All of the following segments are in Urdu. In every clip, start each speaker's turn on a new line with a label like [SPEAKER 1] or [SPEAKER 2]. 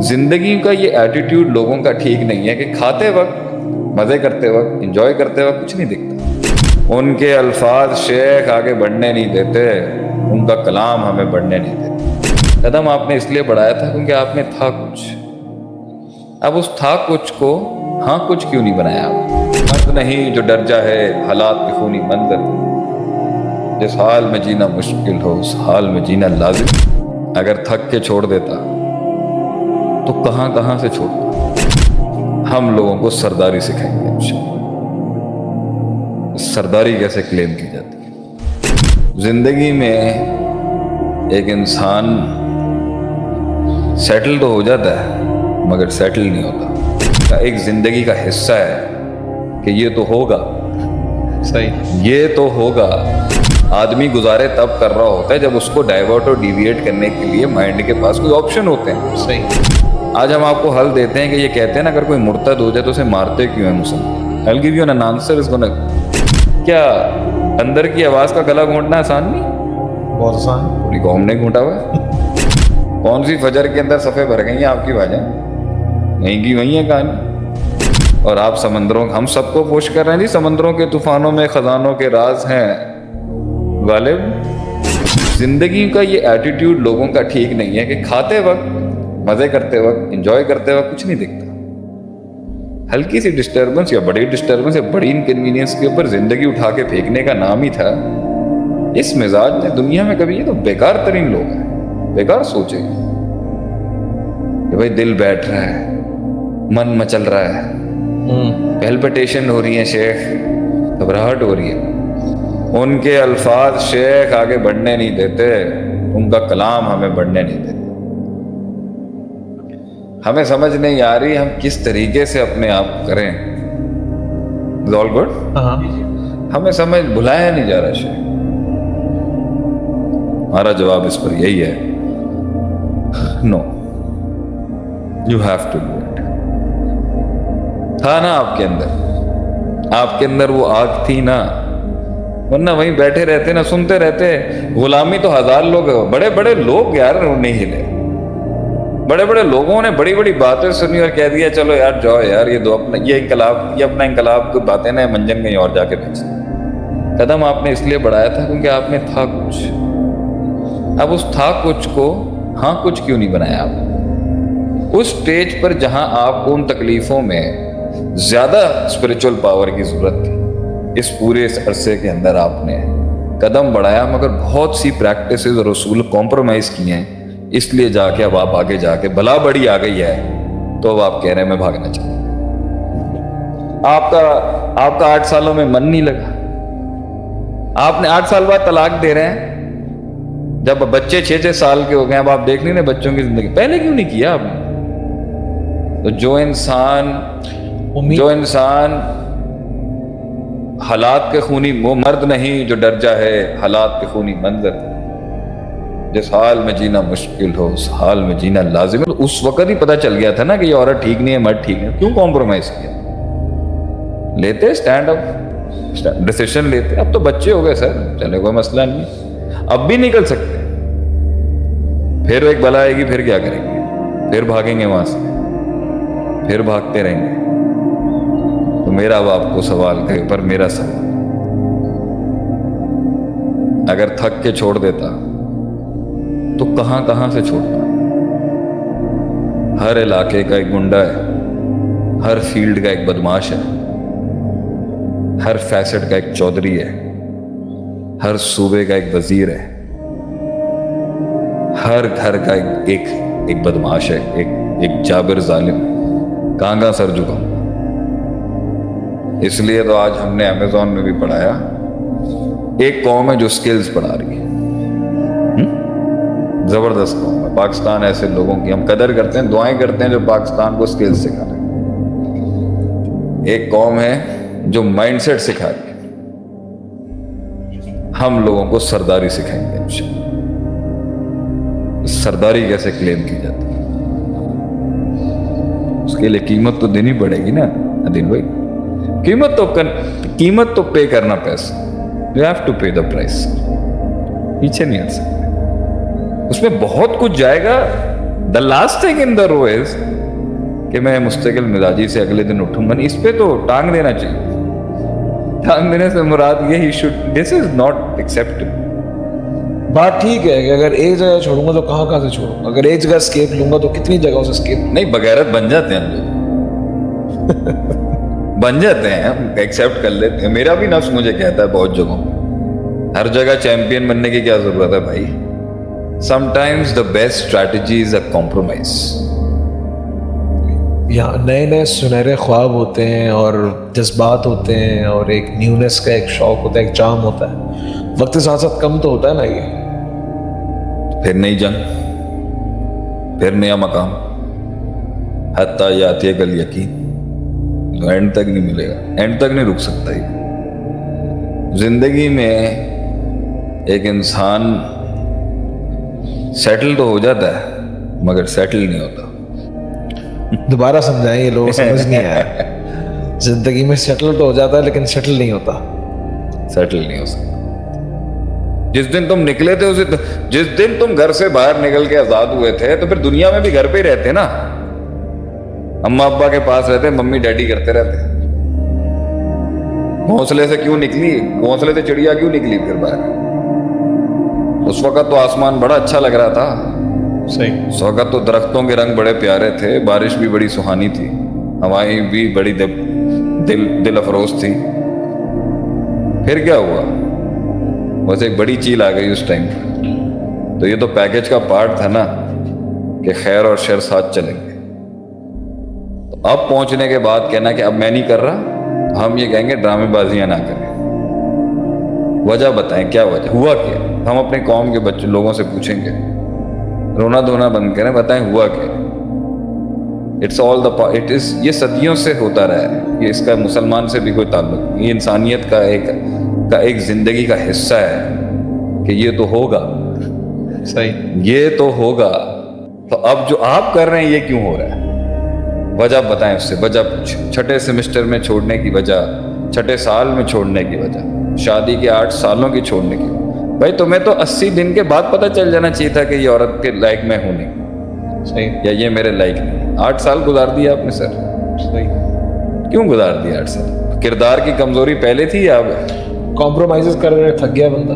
[SPEAKER 1] زندگی کا یہ ایٹیٹیوڈ لوگوں کا ٹھیک نہیں ہے کہ کھاتے وقت، مزے کرتے وقت، انجوائے کرتے وقت کچھ نہیں دکھتا۔ ان کے الفاظ شیخ آگے بڑھنے نہیں دیتے، ان کا کلام ہمیں بڑھنے نہیں دیتے۔ قدم آپ نے اس لیے بڑھایا تھا کیونکہ آپ میں تھا کچھ، اب اس تھا کچھ کو ہاں کچھ کیوں نہیں بنایا آپ؟ مرد نہیں جو ڈر جائے حالات کے خونی منظر، جس حال میں جینا مشکل ہو اس حال میں جینا لازم۔ اگر تھک کے چھوڑ دیتا تو کہاں سے چھوڑتا؟ ہم لوگوں کو سرداری سکھائیں گے انشاءاللہ۔ سرداری کیسے کلیم کی جاتی ہے؟ زندگی میں ایک انسان سیٹل تو ہو جاتا ہے مگر سیٹل نہیں ہوتا۔ ایک زندگی کا حصہ ہے کہ یہ تو ہوگا،
[SPEAKER 2] صحیح،
[SPEAKER 1] یہ تو ہوگا۔ آدمی گزارے تب کر رہا ہوتا ہے جب اس کو ڈائیورٹ اور ڈیویٹ کرنے کے لیے مائنڈ کے پاس کوئی آپشن ہوتے ہیں۔
[SPEAKER 2] صحیح۔
[SPEAKER 1] آج ہم آپ کو حل دیتے ہیں کہ یہ کہتے ہیں نا اگر کوئی مرتد ہو جائے تو اسے مارتے کیوں ہیں مسلمان؟ I'll give you an answer is gonna... کیا اندر کی آواز کا گلا گھونٹنا آسان نہیں؟
[SPEAKER 2] بہت آسان۔
[SPEAKER 1] پوری قوم نے گھونٹا ہوا ہے۔ کون سی فجر کے اندر صفحے بھر گئی ہیں آپ کی بھاجیں؟ وہیں کی وہیں ہے کہانی۔ اور آپ سمندروں، ہم سب کو پوش کر رہے ہیں جی، سمندروں کے طوفانوں میں خزانوں کے راز ہیں غالب۔ زندگی کا یہ ایٹیٹیوڈ لوگوں کا ٹھیک نہیں ہے کہ کھاتے وقت، مزے کرتے وقت، انجوائے کرتے وقت کچھ نہیں دکھتا۔ ہلکی سی ڈسٹربنس یا بڑی ڈسٹربنس یا بڑی انکنوینئنس کے اوپر زندگی اٹھا کے پھینکنے کا نام ہی تھا۔ اس مزاج نے دنیا میں کبھی، یہ تو بیکار ترین لوگ ہیں، بیکار سوچے کہ بھائی دل بیٹھ رہا ہے، من مچل رہا ہے، پیلپٹیشن ہو رہی ہے شیخ، گھبراہٹ ہو رہی ہے۔ ان کے الفاظ شیخ آگے بڑھنے نہیں دیتے، ان کا کلام ہمیں بڑھنے نہیں دیتے۔ ہمیں سمجھ نہیں آ رہی ہم کس طریقے سے اپنے آپ کو کریں۔ Is all good؟ ہمیں سمجھ بھلایا نہیں جا رہا شیخ۔ ہمارا جواب اس پر یہی ہے، no, you have to do it. تھا نا آپ کے اندر وہ آگ تھی نا، ورنہ وہیں بیٹھے رہتے نا، سنتے رہتے۔ غلامی تو ہزار لوگ، بڑے بڑے لوگ یار نہیں ہلے، بڑے بڑے لوگوں نے بڑی بڑی باتیں سنی اور کہہ دیا چلو یار جاؤ یار، یہ اپنا انقلاب کی باتیں نا منجن کہیں اور جا کے بھیج۔ قدم آپ نے اس لیے بڑھایا تھا کیونکہ آپ میں تھا کچھ، اب اس تھا کچھ کو ہاں کچھ کیوں نہیں بنایا آپ؟ اس سٹیج پر جہاں آپ کو ان تکلیفوں میں زیادہ اسپریچول پاور کی ضرورت تھی، اس پورے عرصے کے اندر آپ نے قدم بڑھایا مگر بہت سی پریکٹسز اور اصول کمپرومائز کیے ہیں۔ اس لیے جا کے اب آپ آگے جا کے بلا بڑی آ گئی ہے تو اب آپ کہہ رہے ہیں میں بھاگنا چاہتا ہوں۔ آپ کا 8 سالوں میں من نہیں لگا، آپ نے 8 سال بعد طلاق دے رہے ہیں جب بچے 6 سال کے ہو گئے۔ اب آپ دیکھ نہیں رہے بچوں کی زندگی، پہلے کیوں نہیں کیا آپ نے؟ تو جو انسان حالات کے خونی، وہ مرد نہیں جو ڈر جائے حالات کے خونی منظر، جس حال میں جینا مشکل ہو اس حال میں جینا لازم ہے۔ اس وقت ہی پتہ چل گیا تھا نا کہ یہ عورت ٹھیک نہیں ہے، مرد ٹھیک ہے، کیوں کمپرومائز کیا؟ لیتے اسٹینڈ اپ، ڈیسیشن لیتے۔ اب تو بچے ہو گئے سر، چلے کوئی مسئلہ نہیں، اب بھی نکل سکتے، پھر ایک بلا آئے گی پھر کیا کریں گے؟ پھر بھاگیں گے وہاں سے، پھر بھاگتے رہیں گے۔ تو میرا اب آپ کو سوال کے اوپر میرا سوال، اگر تھک کے چھوڑ دیتا تو کہاں سے چھوڑتا؟ ہر علاقے کا ایک گنڈا ہے، ہر فیلڈ کا ایک بدماش ہے، ہر فیسٹ کا ایک چودھری ہے، ہر صوبے کا ایک وزیر ہے، ہر گھر کا ایک بدماش ہے، ایک جابر ظالم۔ کہاں سر جھکاؤں؟ اس لیے تو آج ہم نے امیزون میں بھی پڑھایا، ایک قوم ہے جو سکلز پڑھا رہی ہے، زبردست قوم ہے پاکستان۔ ایسے لوگوں کی ہم قدر کرتے ہیں، دعائیں کرتے ہیں جو پاکستان کو سکلز سکھا رہے ہیں۔ ایک قوم ہے جو مائنڈ سیٹ سکھا رہی ہے۔ ہم لوگوں کو سرداری سکھائیں گے انشاءاللہ۔ سرداری کیسے کلیم کی جاتی ہے؟ اس کے لیے قیمت تو دینی پڑے گی نا عدیل بھائی، قیمت تو پے کرنا پیسہ، you have to pay the price، پیچھے نہیں ہٹ سکتے۔ اس میں بہت کچھ جائے گا The last thing in the row is کہ میں مستقل مزاجی سے اگلے دن اٹھوں گا نہیں. اس پہ تو ٹانگ دینا چاہیے. ٹانگ دینے سے مراد یہ دس از ناٹ ایکسیپٹیبل.
[SPEAKER 2] بات ٹھیک ہے کہ اگر ایک جگہ چھوڑوں گا تو کہاں سے چھوڑوں گا, اگر ایک جگہ اسکیپ لوں گا تو کتنی جگہوں سے اسکیپ.
[SPEAKER 1] نہیں, بغیرت بن جاتے ہیں ہم لوگ. بن جاتے ہیں, ہم ایکسیپٹ کر لیتے ہیں. میرا بھی نفس مجھے کہتا ہے بہت جگہوں, ہر جگہ چیمپئن بننے کی کیا ضرورت ہے بھائی. Sometimes the best strategy is a compromise.
[SPEAKER 2] یہاں نئے نئے سنہرے خواب ہوتے ہیں اور جذبات ہوتے ہیں اور ایک نیونیس کا ایک شوق ہوتا ہے, ایک چام ہوتا ہے. وقت کے ساتھ ساتھ کم تو ہوتا ہے نا یہ.
[SPEAKER 1] پھر نئی جنگ, پھر نیا مقام, حتیٰ یاتی کل یقین, تو اینڈ تک نہیں ملے گا, اینڈ تک نہیں رک سکتا. یہ زندگی میں ایک انسان سیٹل تو ہو جاتا ہے مگر سیٹل نہیں ہوتا.
[SPEAKER 2] دوبارہ سمجھائیں, یہ لوگ سمجھ نہیں آیا. زندگی میں سیٹل تو ہو جاتا ہے لیکن سیٹل نہیں ہوتا.
[SPEAKER 1] سیٹل نہیں ہو سکتا. جس دن تم نکلے تھے جس دن تم گھر سے باہر نکل کے آزاد ہوئے تھے تو پھر دنیا میں بھی گھر پہ ہی رہتے نا. اماں ابا کے پاس رہتے, ممی ڈیڈی کرتے رہتے. گھونسلے سے کیوں نکلی, گھونسلے سے چڑیا کیوں نکلی پھر باہر؟ اس وقت تو آسمان بڑا اچھا لگ رہا تھا.
[SPEAKER 2] صحیح.
[SPEAKER 1] اس وقت تو درختوں کے رنگ بڑے پیارے تھے, بارش بھی بڑی سہانی تھی, ہوائیں بھی بڑی دل افروز تھی. پھر کیا ہوا؟ بس ایک بڑی چیل آ گئی اس ٹائم. تو یہ تو پیکج کا پارٹ تھا نا کہ خیر اور شر ساتھ چلیں گے. تو اب پہنچنے کے بعد کہنا کہ اب میں نہیں کر رہا, ہم یہ کہیں گے ڈرامے بازیاں نہ کریں. وجہ بتائیں, کیا وجہ ہوا کیا؟ ہم اپنے قوم کے بچے لوگوں سے پوچھیں گے, رونا دھونا بند کریں, بتائیں ہوا کیا. It's all the it is, یہ صدیوں سے ہوتا رہا ہے. یہ اس کا مسلمان سے بھی کوئی تعلق نہیں, یہ انسانیت کا ایک زندگی کا حصہ ہے کہ یہ تو ہوگا.
[SPEAKER 2] صحیح.
[SPEAKER 1] یہ تو ہوگا. تو اب جو آپ کر رہے ہیں یہ کیوں ہو رہا ہے؟ وجہ بتائیں. اس سے وجہ چھٹے سیمسٹر میں چھوڑنے کی وجہ, چھٹے سال میں چھوڑنے کی وجہ, شادی کے 8 سالوں کی چھوڑنے کی. بھائی تمہیں تو 80 دن کے بعد پتہ چل جانا چاہیے تھا کہ یہ عورت کے لائق میں ہوں نہیں.
[SPEAKER 2] صحیح.
[SPEAKER 1] یا یہ میرے لائق نہیں. 8 سال گزار دیا آپ نے سر.
[SPEAKER 2] صحیح.
[SPEAKER 1] کیوں گزار دیا 8 سال؟ کردار کی کمزوری پہلے تھی یا اب؟
[SPEAKER 2] کمپرومائز کر رہے, تھک گیا بندہ.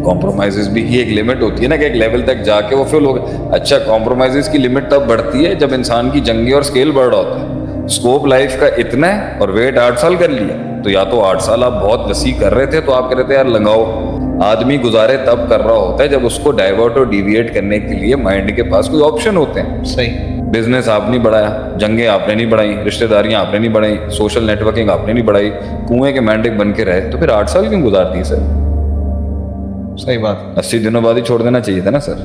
[SPEAKER 1] کمپرومائز بھی ایک لمٹ ہوتی ہے نا کہ ایک لیول تک جا کے وہ فیل ہوگا. اچھا, کمپرومائز کی لمٹ تب بڑھتی ہے جب انسان کی جنگی اور اسکیل بڑھ رہا ہوتا ہے. اسکوپ لائف کا اتنا ہے اور ویٹ 8 سال کر لیا. تو یا تو 8 سال آپ بہت وسیع کر رہے تھے تو آپ کہہ رہے تھے یار لگاؤ. آدمی گزارے تب کر رہا ہوتا ہے جب اس کو ڈائیورٹ اور ڈیویٹ کرنے کے لیے مائنڈ کے پاس کوئی آپشن ہوتے ہیں.
[SPEAKER 2] صحیح.
[SPEAKER 1] بزنس آپ نہیں بڑھایا, جنگیں آپ نے نہیں بڑھائی, رشتہ داریاں آپ نے نہیں بڑھائی, سوشل نیٹ ورکنگ آپ نے نہیں بڑھائی, کنویں کے مینڈک بن کے رہے, تو پھر 8 سال کیوں گزار دیے سر؟
[SPEAKER 2] صحیح بات.
[SPEAKER 1] 80 دنوں بعد ہی چھوڑ دینا چاہیے تھا نا سر.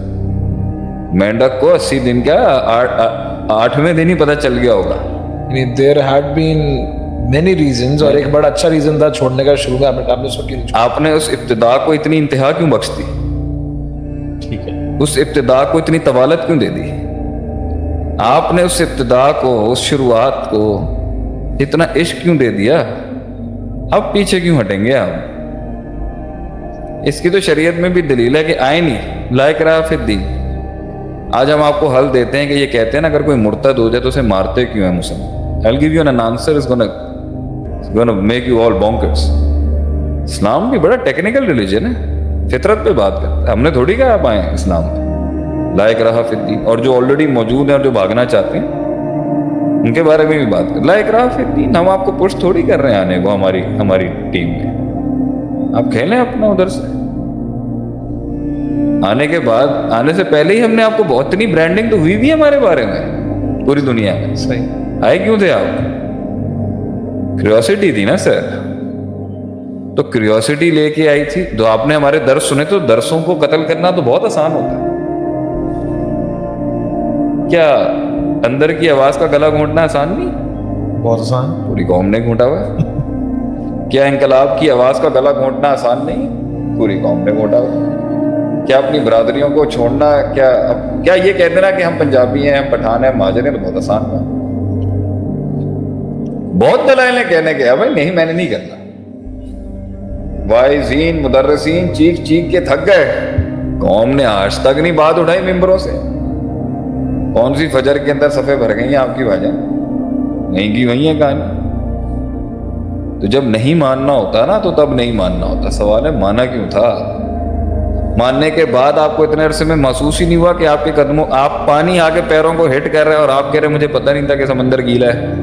[SPEAKER 1] مینڈک کو 80 دن کیا 8ویں دن ہی پتہ چل گیا ہوگا.
[SPEAKER 2] there had been many reasons اور ایک بڑا اچھا ریزن تھا چھوڑنے کا شروع میں.
[SPEAKER 1] آپ نے اس ابتدا کو اتنی انتہا کیوں بخش دی؟
[SPEAKER 2] ٹھیک ہے.
[SPEAKER 1] اس ابتدا کو اتنی طوالت کیوں دے دی؟ آپ نے اس ابتدا کو, اس شروعات کو اتنا عشق کیوں دے دیا؟ اب پیچھے کیوں ہٹیں گے آپ؟ اس کی تو شریعت میں بھی دلیل ہے کہ آئے نہیں لا اکراہ فی الدین. آج ہم آپ کو حل دیتے ہیں کہ یہ کہتے ہیں نا اگر کوئی مرتد ہو جائے تو اسے مارتے کیوں ہیں مسلمان؟ I'll give you an answer, it's gonna make you all bonkers. اسلام بھی بڑا ٹیکنیکل ریلیجن ہے, فطرت پہ بات کرتا ہے. ہم نے تھوڑی کہا آپ آئیں اسلام میں. لا اکراہ فی الدین. اور جو آلریڈی موجود ہیں اور جو بھاگنا چاہتے ہیں ان کے بارے میں بھی بات کریں. لا اکراہ فی الدین. ہم آپ کو پش تھوڑی کر رہے ہیں آنے کو ہماری ٹیم میں. آپ کھیلیں اپنا ادھر سے. آنے کے بعد, آنے سے پہلے ہی ہم نے آپ کو بہت اتنی برانڈنگ تو ہوئی بھی ہمارے بارے میں پوری دنیا میں.
[SPEAKER 2] صحیح.
[SPEAKER 1] آئے کیوں تھے آپ؟ کریوسٹی تھی نا سر. تو کریوسٹی لے کے آئی تھی. تو آپ نے ہمارے درس سنے, تو درسوں کو قتل کرنا تو بہت آسان ہوتا ہے. کیا اندر کی آواز کا گلا گھونٹنا آسان نہیں؟
[SPEAKER 2] بہت آسان.
[SPEAKER 1] پوری قوم نے گھونٹا ہوا ہے. کیا انقلاب کی آواز کا گلا گھونٹنا آسان نہیں؟ پوری قوم نے گھونٹا ہوا. کیا اپنی برادریوں کو چھوڑنا, کیا یہ کہہ دینا کہ ہم پنجابی ہیں, ہم پٹھان ہیں, مہاجر ہیں, تو بہت آسان ہوا. بہت دلائل کہنے کے بھائی نہیں میں نے نہیں کرنا. وائزین مدرسین چیخ چیخ کے تھک گئے. قوم نے آج تک نہیں بات اٹھائی ممبروں سے. کون سی فجر کے اندر صفحے بھر گئی ہیں آپ کی بھاجن؟ وہیں کی وہیں ہے کہانی. تو جب نہیں ماننا ہوتا نا تو تب نہیں ماننا ہوتا. سوال ہے مانا کیوں تھا؟ ماننے کے بعد آپ کو اتنے عرصے میں محسوس ہی نہیں ہوا کہ آپ کے قدموں آپ پانی آ کے پیروں کو ہٹ کر رہے ہیں اور آپ کہہ رہے مجھے پتہ نہیں تھا کہ سمندر گیلا ہے؟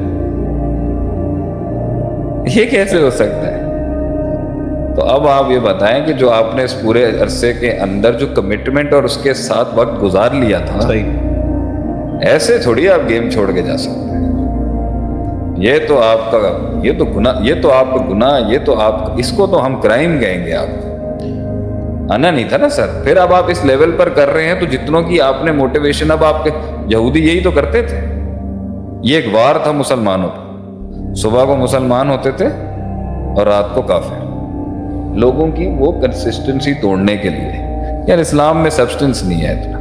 [SPEAKER 1] یہ کیسے ہو سکتا ہے؟ تو اب آپ یہ بتائیں کہ جو آپ نے اس پورے عرصے کے اندر جو کمٹمنٹ اور اس کے ساتھ وقت گزار لیا تھا،
[SPEAKER 2] صحیح.
[SPEAKER 1] ایسے تھوڑی آپ گیم چھوڑ کے جا سکتے ہیں. یہ تو آپ کا گناہ، یہ تو آپ کا گناہ، یہ تو آپ اس کو تو ہم کرائم کہیں گے. آپ آنا نہیں تھا نا سر. پھر اب آپ اس لیول پر کر رہے ہیں تو جتنوں کی آپ نے موٹیویشن، اب آپ کے یہودی یہی تو کرتے تھے. یہ ایک وار تھا مسلمانوں کا. صبح کو مسلمان ہوتے تھے اور رات کو کافر. لوگوں کی وہ کنسسٹنسی توڑنے کے لیے. یار اسلام میں سبسٹنس نہیں ہے اتنا.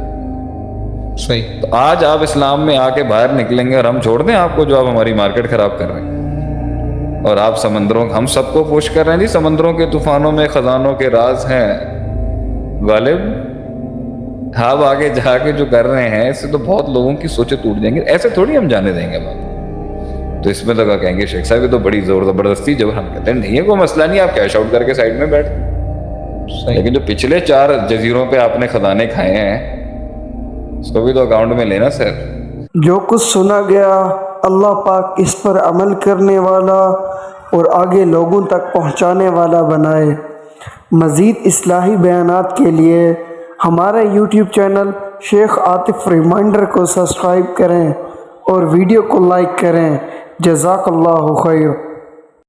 [SPEAKER 2] صحیح.
[SPEAKER 1] تو آج آپ اسلام میں آ کے باہر نکلیں گے اور ہم چھوڑ دیں آپ کو جو آپ ہماری مارکیٹ خراب کر رہے ہیں. اور آپ سمندروں، ہم سب کو پوش کر رہے ہیں جی سمندروں کے طوفانوں میں خزانوں کے راز ہیں غالب. آپ آگے جا کے جو کر رہے ہیں اس سے تو بہت لوگوں کی سوچیں ٹوٹ جائیں گے. ایسے تھوڑی ہم جانے دیں گے بات. تو اس میں تو کہیں گے شیخ صاحب یہ تو بڑی زور زبردستی. جب ہم کہتے ہیں نہیں ہے کوئی مسئلہ نہیں، آپ کیش آؤٹ کر کے سائڈ میں بیٹھ. لیکن جو پچھلے 4 جزیروں پہ آپ نے خزانے کھائے ہیں اس کو بھی تو اکاؤنٹ میں لینا سر.
[SPEAKER 3] جو کچھ سنا گیا اللہ پاک اس پر عمل کرنے والا اور آگے لوگوں تک پہنچانے والا بنائے. مزید اصلاحی بیانات کے لیے ہمارا یوٹیوب چینل شیخ عاطف ریمائنڈر کو سبسکرائب کریں اور ویڈیو کو لائک کریں. جزاک اللہ خیر.